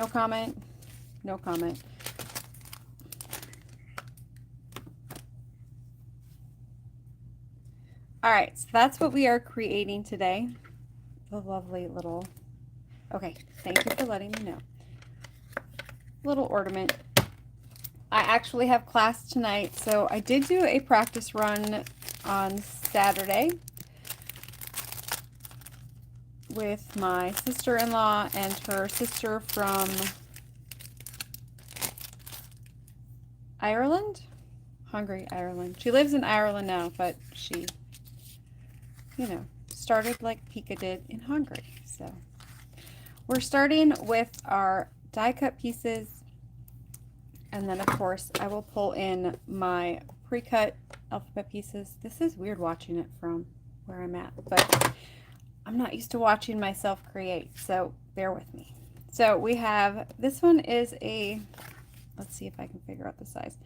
No comment. No comment. All right, so that's what we are creating today. The lovely little, okay, thank you for letting me know. Little ornament. I actually have class tonight, so I did do a practice run on Saturday with my sister-in-law and her sister from Ireland? Hungary, Ireland. She lives in Ireland now, but she, you know, started like Pika did in Hungary. So we're starting with our die cut pieces, and then of course I will pull in my pre-cut alphabet pieces. This is weird watching it from where I'm at, but I'm not used to watching myself create, so bear with me. So we have, this one is a, let's see if I can figure out the size,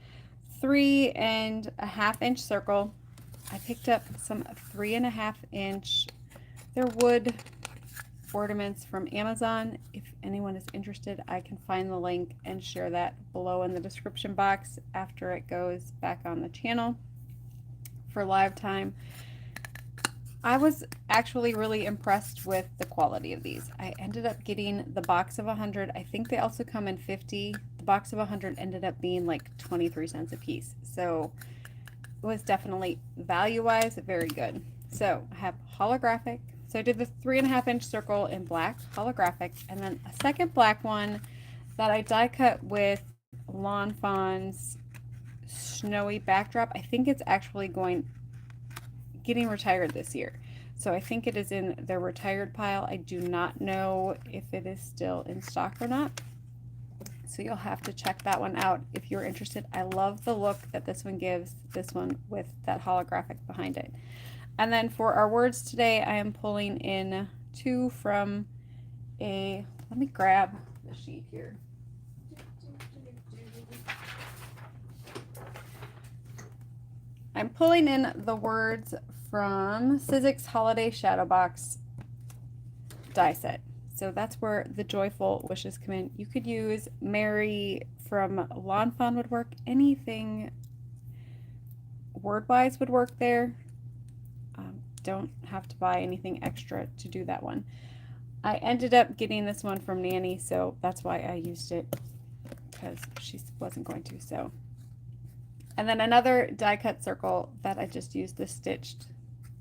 3.5 inch circle. I picked up some 3.5 inch, they're wood ornaments from Amazon. If anyone is interested, I can find the link and share that below in the description box after it goes back on the channel for live time. I was actually really impressed with the quality of these. I ended up getting the box of 100. I think they also come in 50. The box of 100 ended up being like 23 cents a piece. So it was definitely value-wise very good. So I have holographic. So I did the 3.5 inch circle in black, holographic, and then a second black one that I die cut with Lawn Fawn's snowy backdrop. I think it's actually getting retired this year. So I think it is in the retired pile. I do not know if it is still in stock or not. So you'll have to check that one out if you're interested. I love the look that this one gives, this one with that holographic behind it. And then for our words today, I am pulling in 2 from a, let me grab the sheet here. I'm pulling in the words from Sizzix Holiday Shadow Box die set. So that's where the joyful wishes come in. You could use Mary from Lawn Fawn would work. Anything word-wise would work there. Don't have to buy anything extra to do that one. I ended up getting this one from Nanny, so that's why I used it, because she wasn't going to. So, and then another die cut circle that I just used the stitched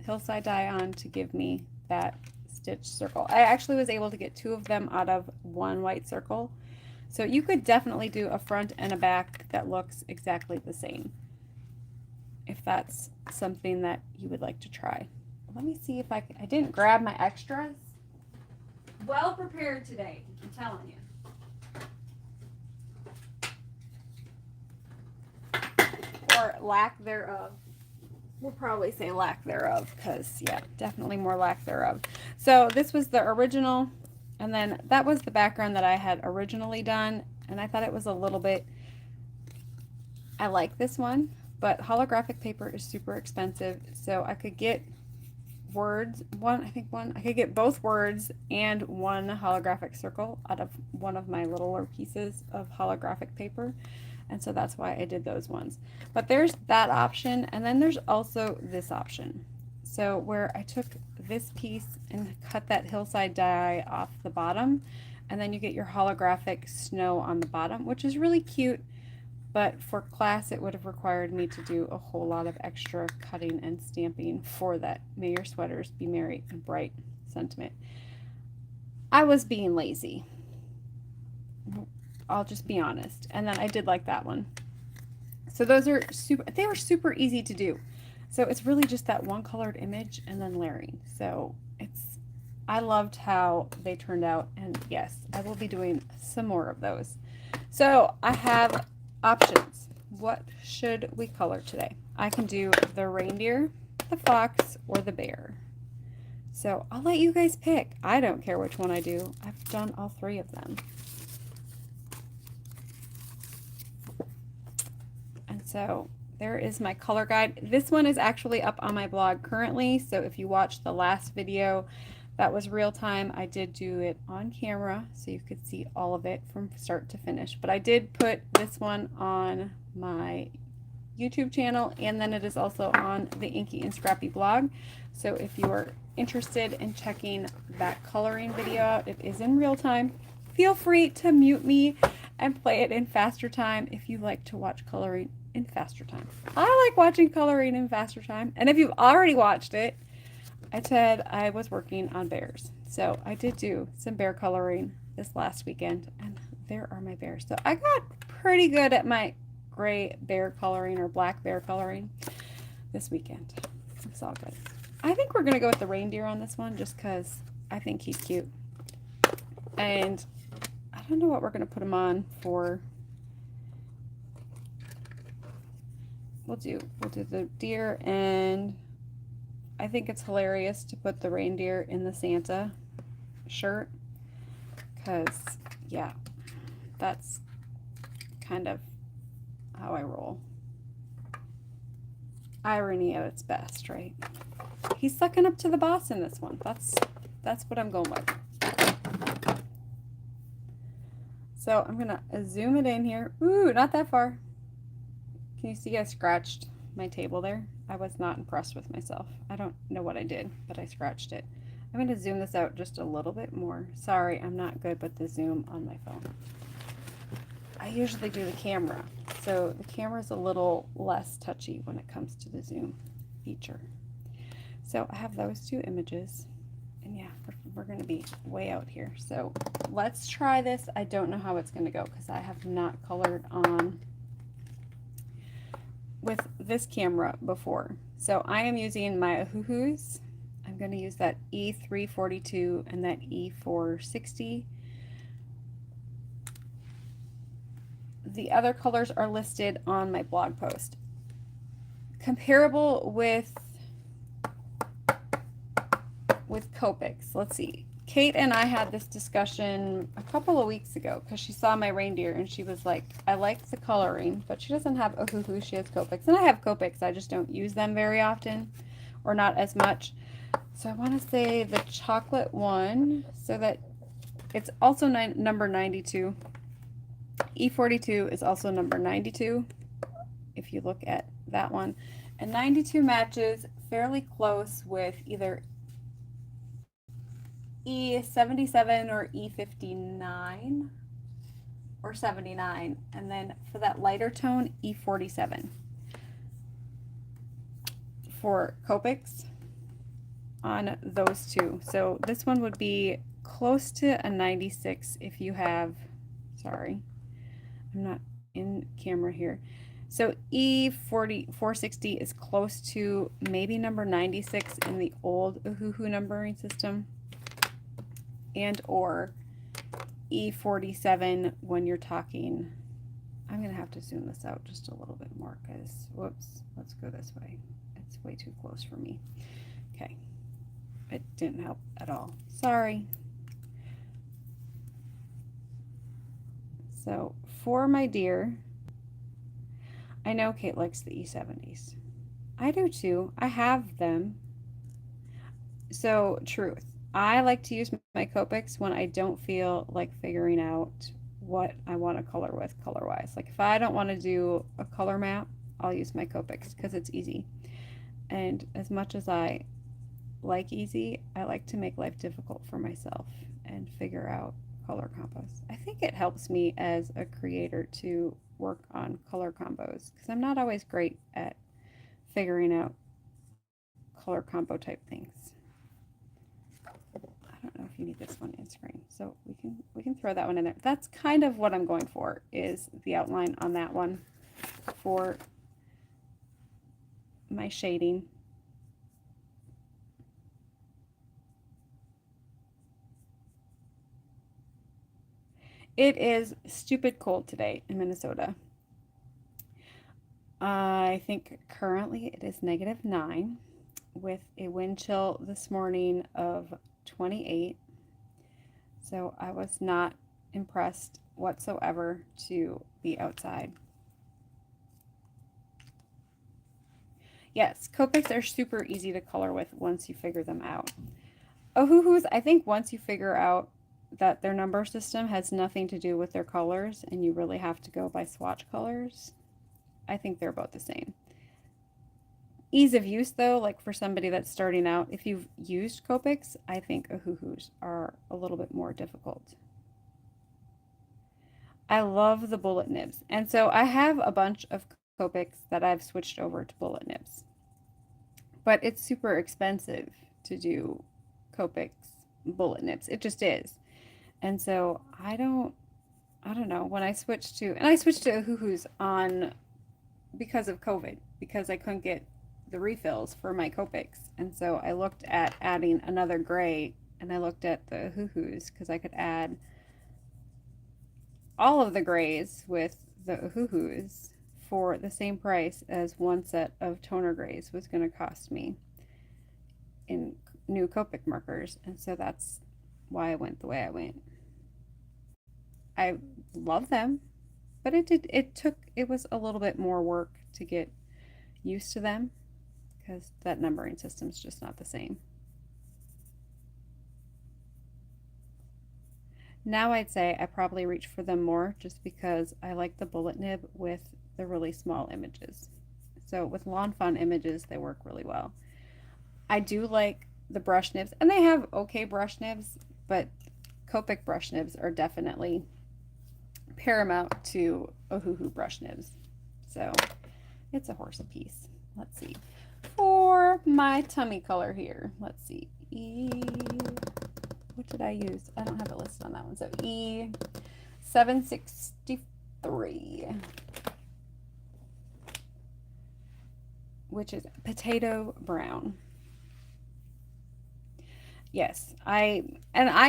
hillside die on to give me that stitched circle. I actually was able to get 2 of them out of 1 white circle. So you could definitely do a front and a back that looks exactly the same, if that's something that you would like to try. Let me see if I didn't grab my extras. Well prepared today, I'm telling you. Or lack thereof. We'll probably say lack thereof, because yeah, definitely more lack thereof. So this was the original, and then that was the background that I had originally done, and I thought it was a little bit, I like this one, but holographic paper is super expensive, so I could get words, I could get both words and 1 holographic circle out of one of my littler pieces of holographic paper. And so that's why I did those ones. But there's that option, and then there's also this option. So where I took this piece and cut that hillside die off the bottom, and then you get your holographic snow on the bottom, which is really cute. But for class, it would have required me to do a whole lot of extra cutting and stamping for that May Your Sweaters Be Merry and Bright sentiment. I was being lazy. I'll just be honest. And then I did like that one. So those are they were super easy to do. So it's really just that one colored image and then layering. So I loved how they turned out, and yes, I will be doing some more of those. So I have options. What should we color today? I can do the reindeer, the fox, or the bear. So I'll let you guys pick. I don't care which one I do. I've done all 3 of them. And so there is my color guide. This one is actually up on my blog currently, so if you watched the last video, That was real time. I did do it on camera so you could see all of it from start to finish. But I did put this one on my YouTube channel, and then it is also on the Inky and Scrappy blog. So if you are interested in checking that coloring video out, it is in real time. Feel free to mute me and play it in faster time if you like to watch coloring in faster time. I like watching coloring in faster time. And if you've already watched it, I said I was working on bears. So I did do some bear coloring this last weekend, and there are my bears. So I got pretty good at my gray bear coloring or black bear coloring this weekend. It's all good. I think we're going to go with the reindeer on this one just because I think he's cute. And I don't know what we're going to put him on for. We'll do the deer, and I think it's hilarious to put the reindeer in the Santa shirt because, yeah, that's kind of how I roll. Irony at its best, right? He's sucking up to the boss in this one. That's what I'm going with. So I'm gonna zoom it in here. Ooh, not that far. Can you see I scratched my table there? I was not impressed with myself. I don't know what I did, but I scratched it. I'm going to zoom this out just a little bit more. Sorry, I'm not good with the zoom on my phone. I usually do the camera, so the camera is a little less touchy when it comes to the zoom feature. So I have those two images, and yeah, we're going to be way out here. So let's try this. I don't know how it's going to go because I have not colored on with this camera before. So I am using my Ohuhus. I'm going to use that E342 and that E460. The other colors are listed on my blog post. Comparable with Copics. Let's see. Kate and I had this discussion a couple of weeks ago because she saw my reindeer and she was like, I like the coloring, but she doesn't have Ohuhu, she has Copics. And I have Copics, I just don't use them very often or not as much. So I want to say the chocolate one, so that it's also number 92. E42 is also number 92 if you look at that one. And 92 matches fairly close with either E77 or E59 or 79, and then for that lighter tone, E47 for Copics on those two. So this one would be close to a 96 if you have, sorry, I'm not in camera here. So E460 is close to maybe number 96 in the old Ohuhu numbering system, and or E47 when you're talking. I'm going to have to zoom this out just a little bit more because, whoops, let's go this way. It's way too close for me. Okay, it didn't help at all. Sorry. So for my deer, I know Kate likes the E70s. I do too. I have them. So truth. I like to use my Copics when I don't feel like figuring out what I want to color with color-wise. Like if I don't want to do a color map, I'll use my Copics because it's easy. And as much as I like easy, I like to make life difficult for myself and figure out color combos. I think it helps me as a creator to work on color combos because I'm not always great at figuring out color combo type things. I don't know if you need this one in screen, so we can throw that one in there. That's kind of what I'm going for, is the outline on that one for my shading. It is stupid cold today in Minnesota. I think currently it is -9 with a wind chill this morning of 28. So I was not impressed whatsoever to be outside. Yes, Copics are super easy to color with once you figure them out. Ohuhus, I think once you figure out that their number system has nothing to do with their colors and you really have to go by swatch colors, I think they're both the same. Ease of use though, like for somebody that's starting out, if you've used Copics, I think Ohuhus are a little bit more difficult. I love the bullet nibs. And so I have a bunch of Copics that I've switched over to bullet nibs. But it's super expensive to do Copics bullet nibs. It just is. And so I don't know, when I switched to, and I switched to Ohuhus on, because of COVID, because I couldn't get the refills for my Copics. And so I looked at adding another gray, and I looked at the Ohuhus because I could add all of the grays with the Ohuhus for the same price as one set of toner grays was going to cost me in new Copic markers. And so that's why I went the way I went. I love them, but it was a little bit more work to get used to them because that numbering system is just not the same. Now I'd say I probably reach for them more just because I like the bullet nib with the really small images. So with Lawn Fawn images, they work really well. I do like the brush nibs, and they have okay brush nibs, but Copic brush nibs are definitely paramount to Ohuhu brush nibs. So it's a horse apiece. Let's see. For my tummy color here, let's see. What did I use? I don't have it listed on that one. So E763, which is potato brown. Yes, I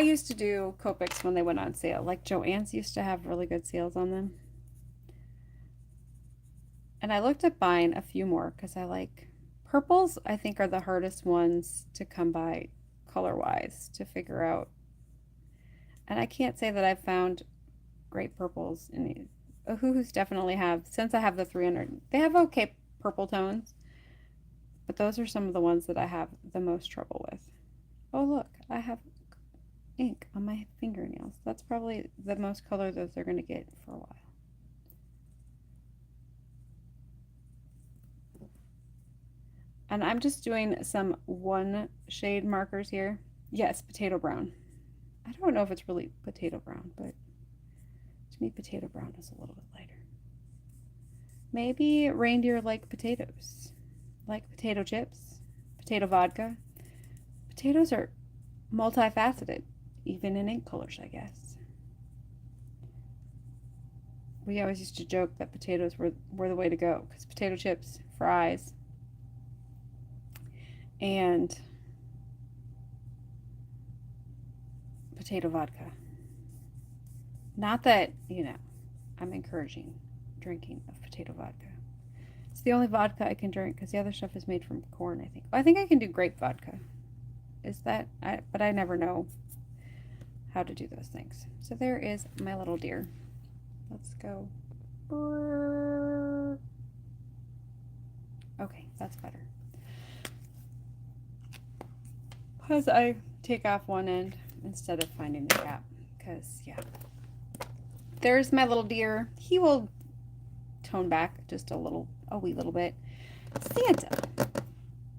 used to do Copics when they went on sale. Like Joann's used to have really good sales on them. And I looked at buying a few more because I like purples. I think are the hardest ones to come by color-wise to figure out. And I can't say that I've found great purples in these. Ohuhus definitely have, since I have the 300, they have okay purple tones, but those are some of the ones that I have the most trouble with. Oh look, I have ink on my fingernails. That's probably the most color those they're going to get for a while. And I'm just doing some one shade markers here. Yes, potato brown. I don't know if it's really potato brown, but to me potato brown is a little bit lighter. Maybe reindeer like potatoes, like potato chips, potato vodka. Potatoes are multifaceted, even in ink colors, I guess. We always used to joke that potatoes were the way to go, because potato chips, fries, and potato vodka. Not that, I'm encouraging drinking of potato vodka. It's the only vodka I can drink because the other stuff is made from corn, I think. Well, I think I can do grape vodka. But I never know how to do those things. So there is my little deer. Let's go. Okay, that's better. Because I take off one end instead of finding the gap. Because, yeah. There's my little deer. He will tone back just a wee little bit. Santa.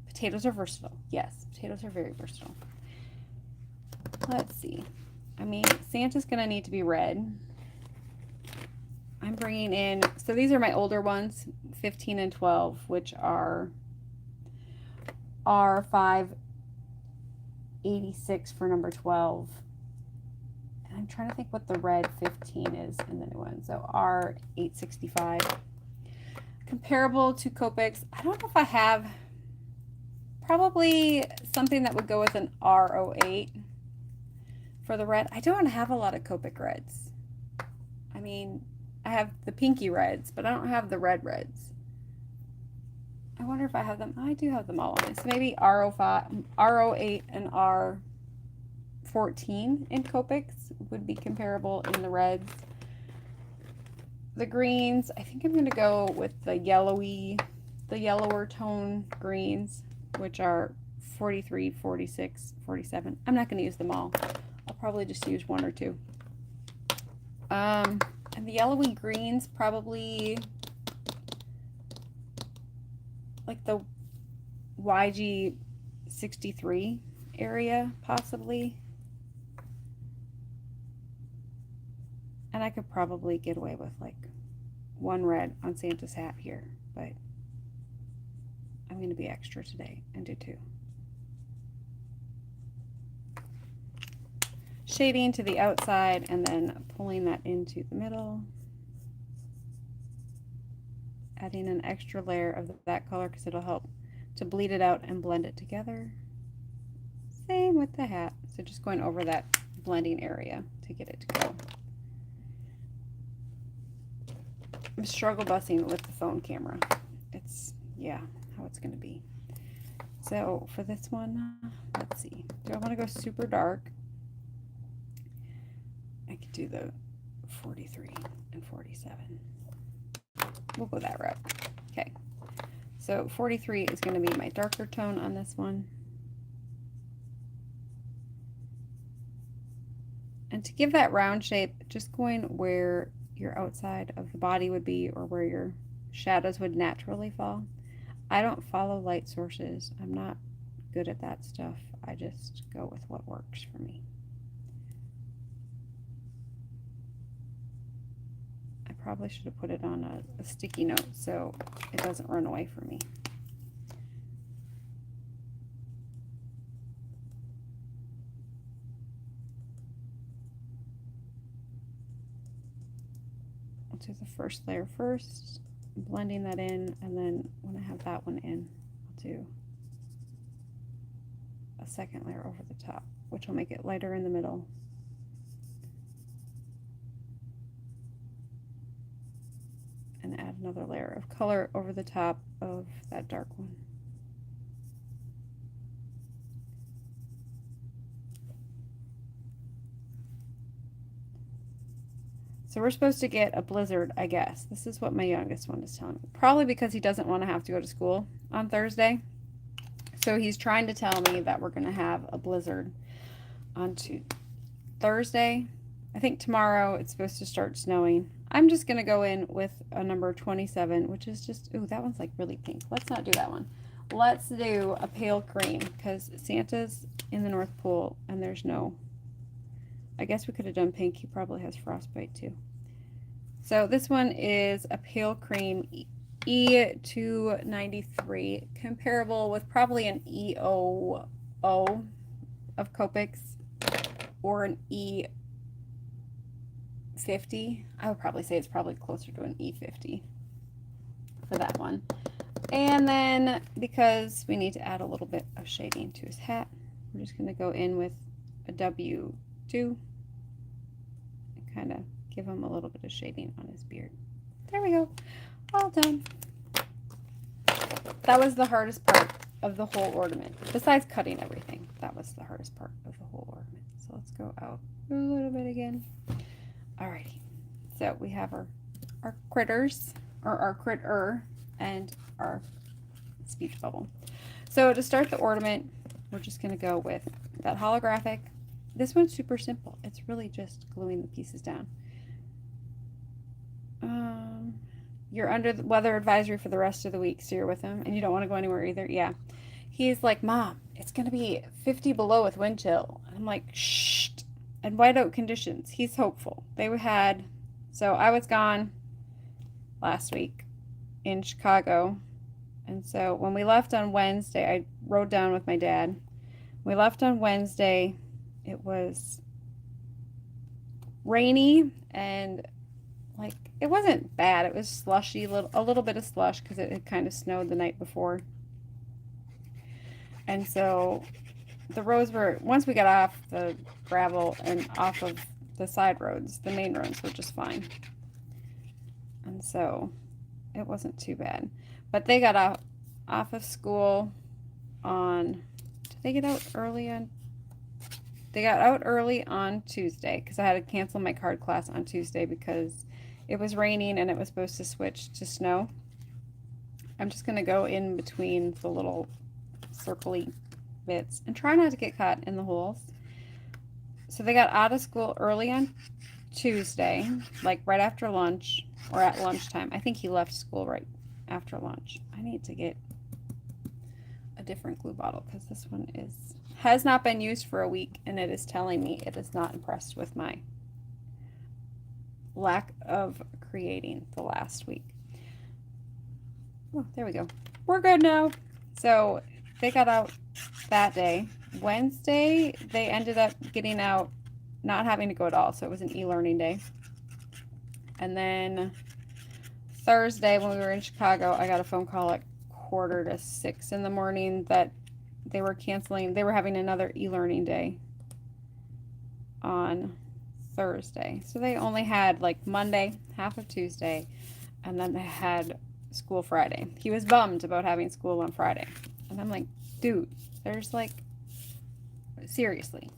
Potatoes are versatile. Yes, potatoes are very versatile. Let's see. I mean, Santa's going to need to be red. I'm bringing in, so these are my older ones, 15 and 12, which are R586 for number 12. And I'm trying to think what the red 15 is in the new one. So R865. Comparable to Copics. I don't know if I have, probably something that would go with an R08 for the red. I don't have a lot of Copic reds. I mean, I have the pinky reds, but I don't have the red reds. I wonder if I have them. I do have them all on this. So maybe R05, R08 and R14 in Copics would be comparable in the reds. The greens, I think I'm going to go with the yellower tone greens, which are 43, 46, 47. I'm not going to use them all. I'll probably just use one or two. And the yellowy greens, probably like the YG 63 area, possibly. And I could probably get away with like one red on Santa's hat here, but I'm going to be extra today and do two. Shading to the outside and then pulling that into the middle. Adding an extra layer of that color because it'll help to bleed it out and blend it together. Same with the hat. So just going over that blending area to get it to go. I'm struggle busing with the phone camera. It's, yeah, how it's going to be. So for this one, let's see. Do I want to go super dark? I could do the 43 and 47. We'll go that route. Okay. So 43 is going to be my darker tone on this one. And to give that round shape, just going where your outside of the body would be or where your shadows would naturally fall. I don't follow light sources. I'm not good at that stuff. I just go with what works for me. I probably should have put it on a sticky note so it doesn't run away from me. I'll do the first layer first, blending that in, and then when I have that one in, I'll do a second layer over the top, which will make it lighter in the middle. And add another layer of color over the top of that dark one. So we're supposed to get a blizzard, I guess. This is what my youngest one is telling me. Probably because he doesn't want to have to go to school on Thursday. So he's trying to tell me that we're going to have a blizzard on Thursday. I think tomorrow it's supposed to start snowing. I'm just going to go in with a number 27, which is just, ooh, that one's like really pink. Let's not do that one. Let's do a pale cream because Santa's in the North Pole and there's no, I guess we could have done pink. He probably has frostbite too. So this one is a pale cream E293, comparable with probably an EOO of Copics or an E50. I would probably say it's probably closer to an E50 for that one. And then because we need to add a little bit of shading to his hat, we're just going to go in with a W2 and kind of give him a little bit of shading on his beard. There we go. All done. That was the hardest part of the whole ornament. Besides cutting everything, that was the hardest part of the whole ornament. So let's go out a little bit again. Alrighty. So we have our critters, or our critter, and our speech bubble. So to start the ornament, we're just going to go with that holographic. This one's super simple. It's really just gluing the pieces down. You're under the weather advisory for the rest of the week, so you're with him, and you don't want to go anywhere either. Yeah. He's like, Mom, it's going to be 50 below with wind chill. And I'm like, shh. And whiteout conditions. He's hopeful. They had, so I was gone last week in Chicago. And so when we left on Wednesday, I rode down with my dad. We left on Wednesday. It was rainy and like it wasn't bad. It was slushy, a little bit of slush because it had kind of snowed the night before. And so the roads were, once we got off the gravel and off of the side roads, the main roads were just fine. And so it wasn't too bad. But they got off of school on, did they get out early on? They got out early on Tuesday because I had to cancel my card class on Tuesday because it was raining and it was supposed to switch to snow. I'm just going to go in between the little circly bits and try not to get caught in the holes. So they got out of school early on Tuesday, like right after lunch or at lunchtime. I think he left school right after lunch. I need to get a different glue bottle because this one has not been used for a week, and it is telling me it is not impressed with my lack of creating the last week. Oh, there we go. We're good now. So they got out that day. Wednesday, they ended up getting out, not having to go at all. So it was an e-learning day. And then Thursday, when we were in Chicago, I got a phone call at 5:45 in the morning that they were canceling. They were having another e-learning day on Thursday. So they only had like Monday, half of Tuesday, and then they had school Friday. He was bummed about having school on Friday. And I'm like, dude, there's like, seriously,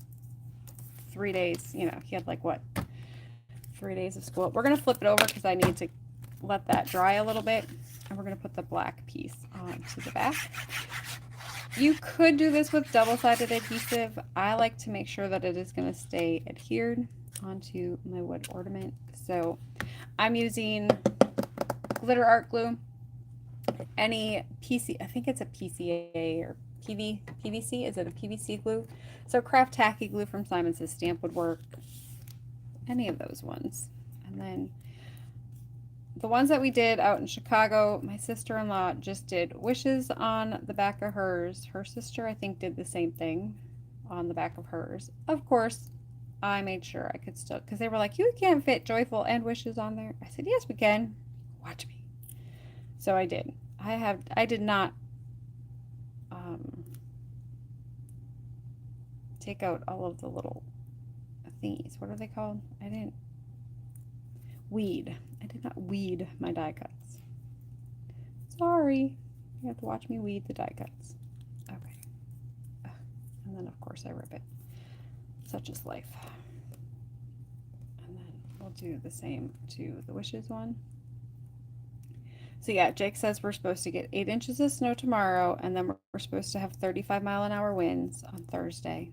3 days, you know, he had like what, 3 days of school. We're going to flip it over because I need to let that dry a little bit. And we're going to put the black piece onto the back. You could do this with double-sided adhesive. I like to make sure that it is going to stay adhered onto my wood ornament. So I'm using glitter art glue. Any PC, I think it's a PCA or PVC. Is it a PVC glue? So craft tacky glue from Simon Says Stamp would work. Any of those ones. And then the ones that we did out in Chicago, my sister-in-law just did wishes on the back of hers. Her sister, I think, did the same thing on the back of hers. Of course, I made sure I could still, because they were like, you can't fit joyful and wishes on there. I said, yes, we can. Watch me. So I did. I did not take out all of the little thingies. What are they called? I did not weed my die cuts. Sorry. You have to watch me weed the die cuts. Okay. And then, of course, I rip it. Such is life. And then we'll do the same to the wishes one. So yeah, Jake says we're supposed to get 8 inches of snow tomorrow, and then we're supposed to have 35-mile-an-hour winds on Thursday.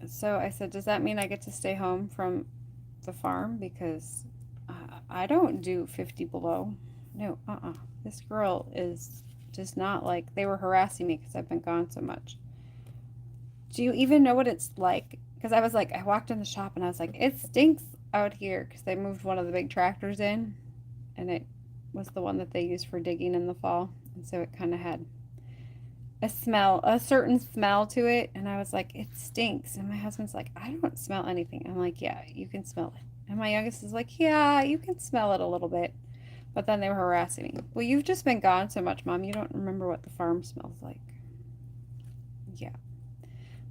So I said, does that mean I get to stay home from the farm? Because I don't do 50 below. No, This girl is just not like, they were harassing me because I've been gone so much. Do you even know what it's like? Because I was like, I walked in the shop and I was like, it stinks out here because they moved one of the big tractors in. And it was the one that they used for digging in the fall. And so it kind of had a certain smell to it. And I was like, it stinks. And my husband's like, I don't smell anything. I'm like, yeah, you can smell it. And my youngest is like, yeah, you can smell it a little bit. But then they were harassing me. Well, you've just been gone so much, Mom. You don't remember what the farm smells like. Yeah.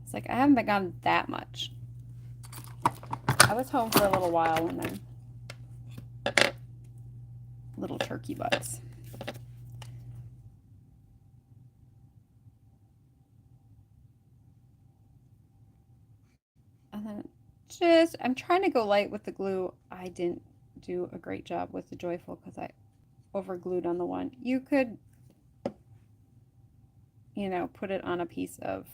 It's like, I haven't been gone that much. I was home for a little while and then little turkey butts. And then I'm trying to go light with the glue. I didn't do a great job with the joyful because I over glued on the one. You could, you know, put it on a piece of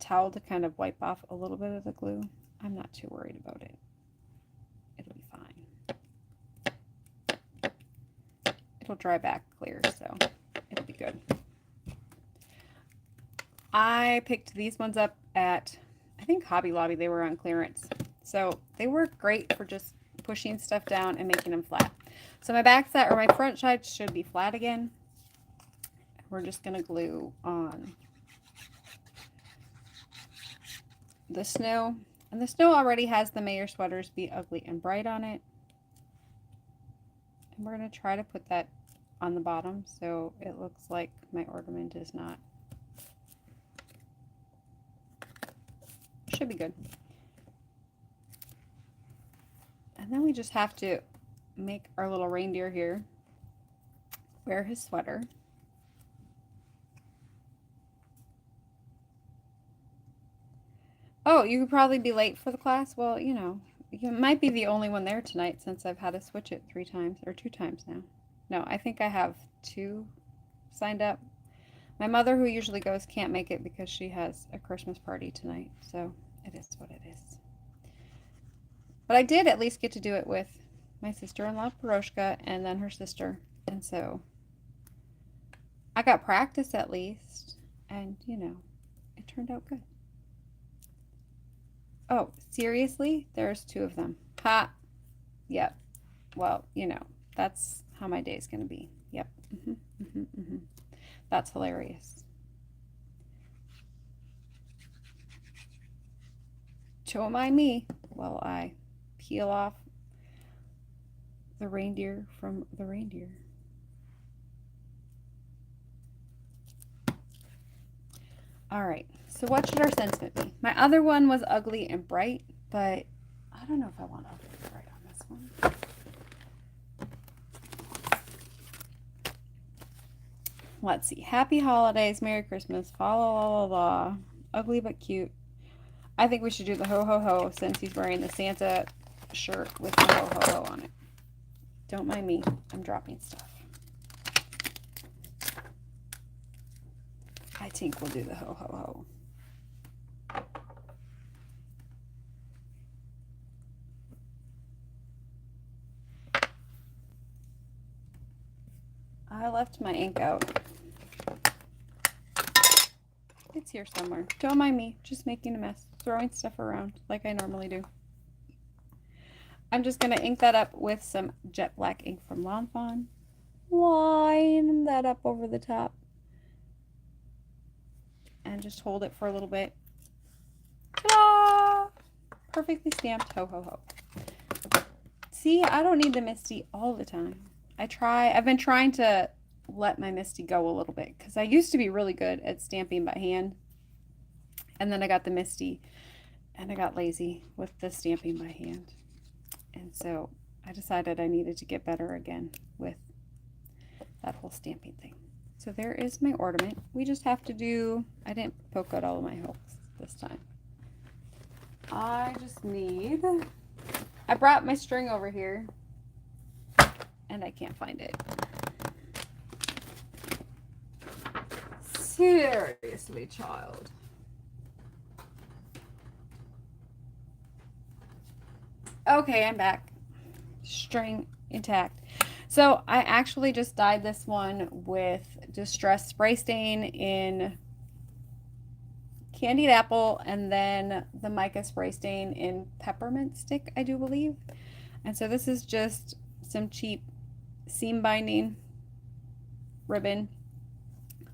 towel to kind of wipe off a little bit of the glue. I'm not too worried about it. It'll be fine. It'll dry back clear, so it'll be good. I picked these ones up at, I think, Hobby Lobby. They were on clearance. So they work great for just pushing stuff down and making them flat. So my back side, or my front side, should be flat again. We're just going to glue on the snow. And the snow already has the May Your Sweaters Be Ugly and Bright on it. And we're going to try to put that on the bottom so it looks like my ornament is not. Should be good. And then we just have to make our little reindeer here wear his sweater. Oh, you could probably be late for the class. Well, you know, you might be the only one there tonight since I've had to switch it 3 times or 2 times now. No, I think I have 2 signed up. My mother, who usually goes, can't make it because she has a Christmas party tonight. So it is what it is. But I did at least get to do it with my sister-in-law, Peroshka, and then her sister. And so I got practice at least. And, you know, it turned out good. Oh, seriously? There's 2 of them. Ha! Yep. Well, you know, that's how my day's going to be. Yep. That's hilarious. Don't mind me while I peel off the reindeer from the reindeer. All right, so what should our sentiment be? My other one was ugly and bright, but I don't know if I want ugly and bright on this one. Let's see. Happy holidays, Merry Christmas, fa la la la la. Ugly but cute. I think we should do the ho ho ho since he's wearing the Santa shirt with the ho ho ho on it. Don't mind me. I'm dropping stuff. I think we'll do the ho ho ho. I left my ink out. It's here somewhere. Don't mind me. Just making a mess. Throwing stuff around like I normally do. I'm just going to ink that up with some jet black ink from Lawn Fawn. Line that up over the top. And just hold it for a little bit. Ta-da! Perfectly stamped ho ho ho. See, I don't need the Misty all the time. I've been trying to let my Misty go a little bit because I used to be really good at stamping by hand. And then I got the Misty and I got lazy with the stamping by hand. And so I decided I needed to get better again with that whole stamping thing. So there is my ornament. We just have to do, I didn't poke out all of my hooks this time. I brought my string over here and I can't find it. Seriously, child. Okay, I'm back. String intact. So I actually just dyed this one with Distress Spray Stain in Candied Apple and then the mica spray stain in Peppermint Stick, I do believe. And so this is just some cheap seam binding ribbon.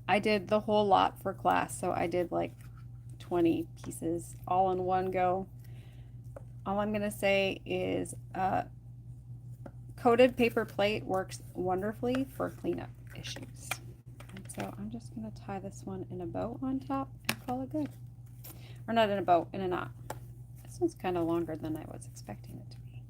I did the whole lot for class, so I did like 20 pieces all in one go. All I'm going to say is coated paper plate works wonderfully for cleanup issues. And so I'm just going to tie this one in a bow on top and call it good. Or not in a bow, in a knot. This one's kind of longer than I was expecting it to be.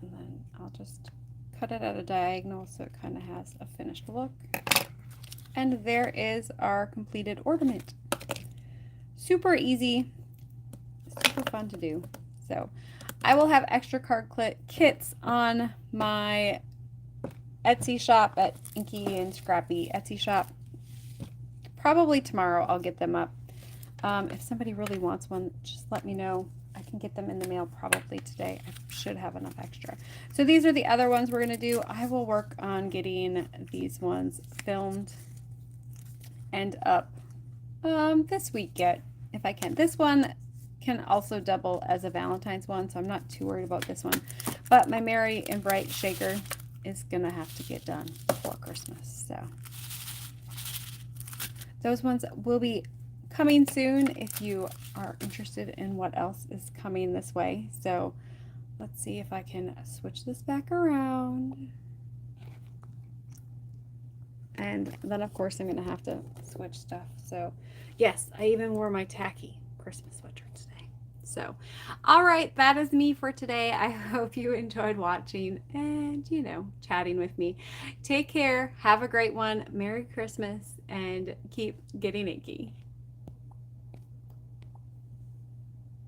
And then I'll just cut it at a diagonal so it kind of has a finished look. And there is our completed ornament. Super easy, super fun to do. So I will have extra card kits on my Etsy shop at Inky and Scrappy Etsy shop. Probably tomorrow I'll get them up. If somebody really wants one, just let me know. I can get them in the mail probably today. I should have enough extra. So these are the other ones we're going to do. I will work on getting these ones filmed and up this week yet, if I can. This one can also double as a Valentine's one, so I'm not too worried about this one. But my Merry and Bright shaker is going to have to get done before Christmas. So those ones will be coming soon if you are interested in what else is coming this way. So let's see if I can switch this back around. And then of course I'm going to have to switch stuff. So yes, I even wore my tacky Christmas sweater today. So all right, that is me for today. I hope you enjoyed watching and, you know, chatting with me. Take care. Have a great one. Merry Christmas and keep getting inky.